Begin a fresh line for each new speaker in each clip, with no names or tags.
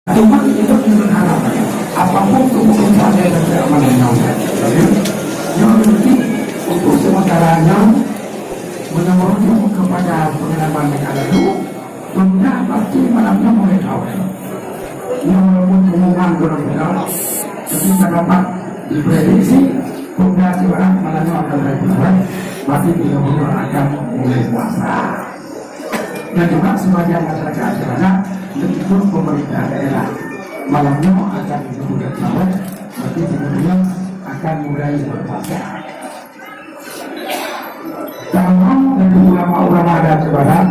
Cuma itu berharap apapun keputusan yang tidak menentukan. Yang penting untuk sementaranya menemukan kepada pengalaman negara itu, dunia pasti malamnya mulai tahu. Yang walaupun pengumuman benar-benar, tapi tak dapat diprediksi, dunia sekarang malamnya akan berjalan, pasti benar-benar akan mulai puasa. Dan juga sebagian masyarakat sekarang meskipun pemerintah daerah malamnya akan dibuka tahun, berarti sebenarnya akan mulai berpuasa. Kalau dari ulama-ulama dan sebarang,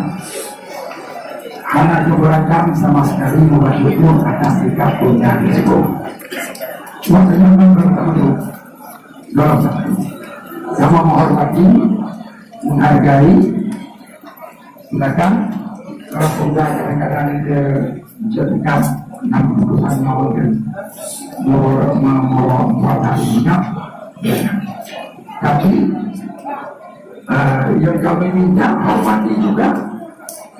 anak keberangkatan sama sekali membantu atas sikap punya tersebut. Makanya bertemu dalam sama menghormati, menghargai, bahkan kalau sudah kadang-kadang dia jadikan enam keputusan mungkin membatasinya, tapi yang kami minta hormati juga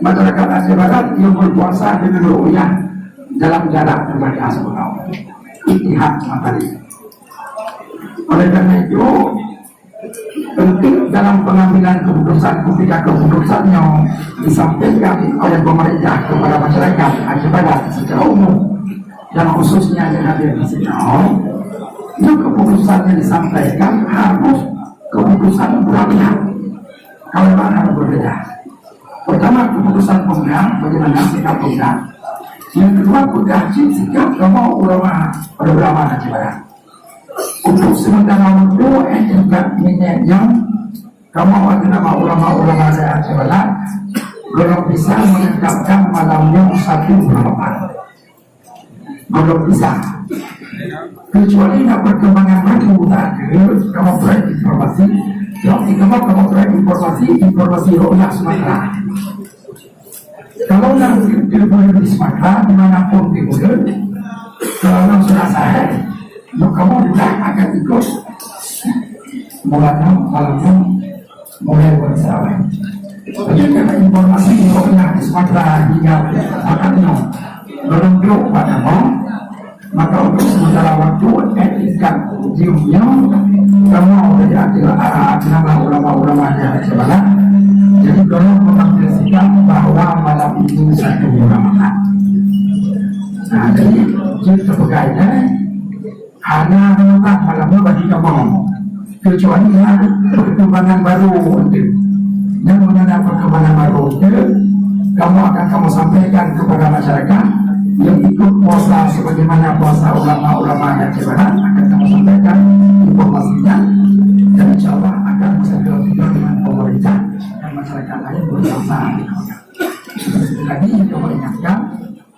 masyarakat Aceh Barat yang berpuasa dengan ru'yah dalam jarak kepada Asal Itihad matahari. Oleh karena itu penting dalam pengambilan keputusan ketika keputusan yang disampaikan oleh pemerintah kepada masyarakat Aceh Barat secara umum dan khususnya yang hadir di sini, itu keputusan yang disampaikan harus keputusan berpihak. Kalau mana berbeda. Pertama keputusan pemerintah bagaimana sikap pemerintah. Yang kedua keputusan sikap ulama Aceh Barat. Untuk sementara waktu juga yang kamu nama ulama-ulama saya Aceh Barat belum bisa menetapkan malamnya satu berapa, belum bisa. Kecuali nak perkembangan baru tadi kamu beri informasi, kamu beri informasi ru'yah Sumatera. Kalau nanti boleh di Sumatera dimanapun boleh, kalau sudah saya kamu juga akan ikut malamnya mulai bersama. Jadi karena informasi yang di Sumatera hingga akannya belum pada maka untuk sementara waktu etika jiwanya kamu adalah ulama-ulama yang sebenarnya. Jadi kalau mengapresiasikan bahwa malam ini satu Ramadan. Nah jadi sebagainya hanya menetap malamnya bagi kamu. Kecuali ada perkembangan baru yang mengenai perkembangan baru kamu akan sampaikan kepada masyarakat yang ikut puasa sebagaimana puasa ulama-ulama yang sebenarnya akan kamu sampaikan informasinya dan insya Allah akan segera dengan pemerintah dan masyarakat lain bersama. Lagi coba ingatkan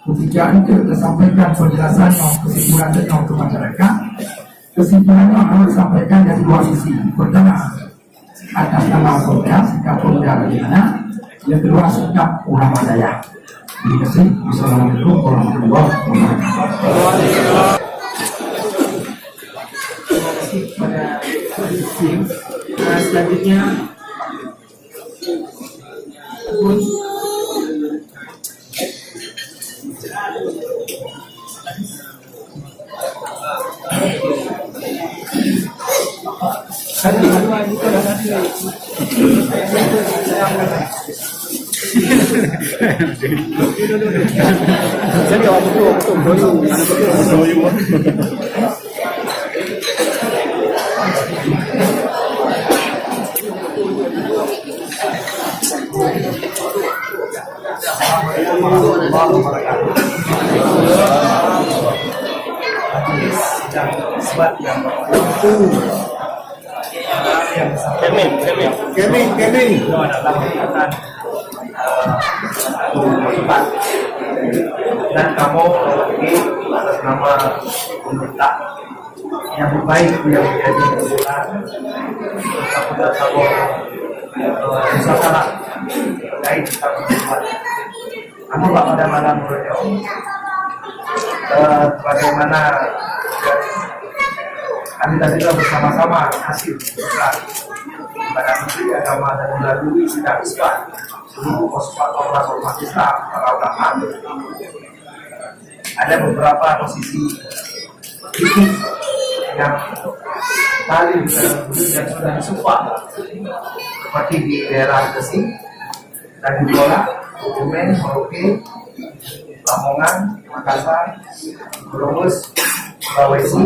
ketika itu disampaikan penjelasan kesimpulannya untuk masyarakat. Kesimpulannya harus disampaikan dari dua sisi. Pertama, atas nama pemerintah, sikap pemerintah bagaimana. Yang kedua, sikap ulama daya. Terima kasih. Wassalamualaikum warahmatullahi wabarakatuh.
Terima kasih kepada Ibu. Selanjutnya, Bun.
Jadi waktu itu
sebab yang
Kevin
itu adalah kegiatan tempat dan kamu ini atas nama pemerintah yang baik yang menjadi kebutuhan kepada kamu masalah terkait dengan tempat kamu pada malam bagaimana kami tadi bersama-sama hasil pada Menteri Agama dan melalui sidang isbat seluruh ormas Islam para ulama ada beberapa posisi titik yang paling dan sudah disupport seperti di daerah Gresik, Tanjung Bola, Kebumen, Merauke, Lamongan, Makassar, Brebes, Sulawesi,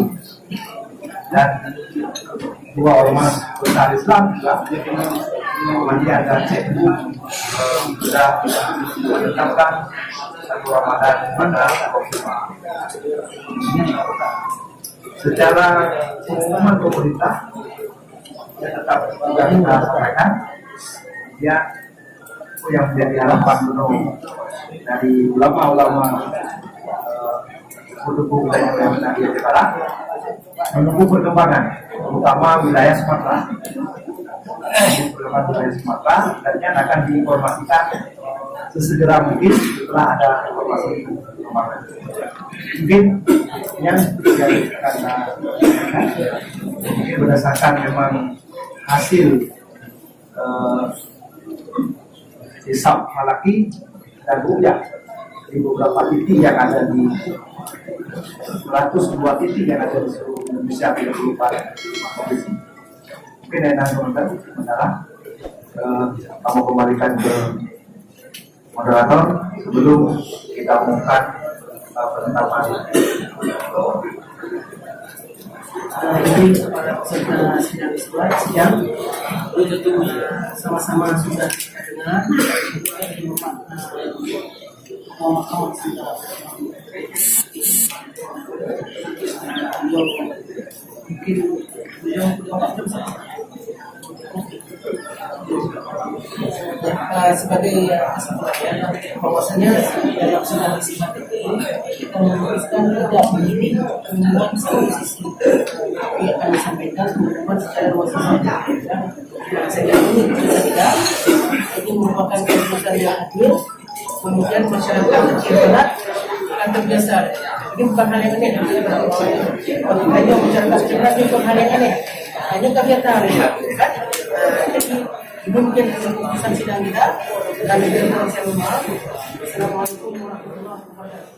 dan dua ormas besar Islam juga kemudian dan Cebu sudah menetapkan satu Ramadan pada secara pengumuman pemerintah yang tetap juga kita sampaikan ya yang menjadi harapan penuh dari ulama-ulama pendukung dan Nahdlatul Ulama menunggu perkembangan terutama wilayah Sumatera. Perkembangan wilayah Sumatera dan yang akan diinformasikan sesegera mungkin setelah ada informasi perkembangan. Mungkin yang terjadi karena mungkin berdasarkan memang hasil hisab Malaki dan Ru'yah di beberapa titik yang ada di 102 titik yang ada di seluruh Indonesia 34 provinsi. Mungkin enak teman-teman sementara kamu kembalikan ke moderator sebelum kita umumkan penetapan.
Jadi kepada peserta sidang isbat siang itu sama-sama sudah dengar mungkin sebagai kesimpulan bahwasanya dalam sidang isbat ini kita memutuskan tidak menjadi pengumuman satu sisi tapi akan disampaikan pengumuman secara luas saja. Sehingga ini tidak ini merupakan keputusan yang adil. Kemudian masyarakat kecil berat akan terbiasa. Ini bukan hal yang aneh. Kalau hanya masyarakat kecil berat itu bukan hal yang aneh. Hanya kegiatan kan. Jadi mungkin keputusan sidang kita dan lebih kurang saya mohon maaf. Assalamualaikum warahmatullahi wabarakatuh.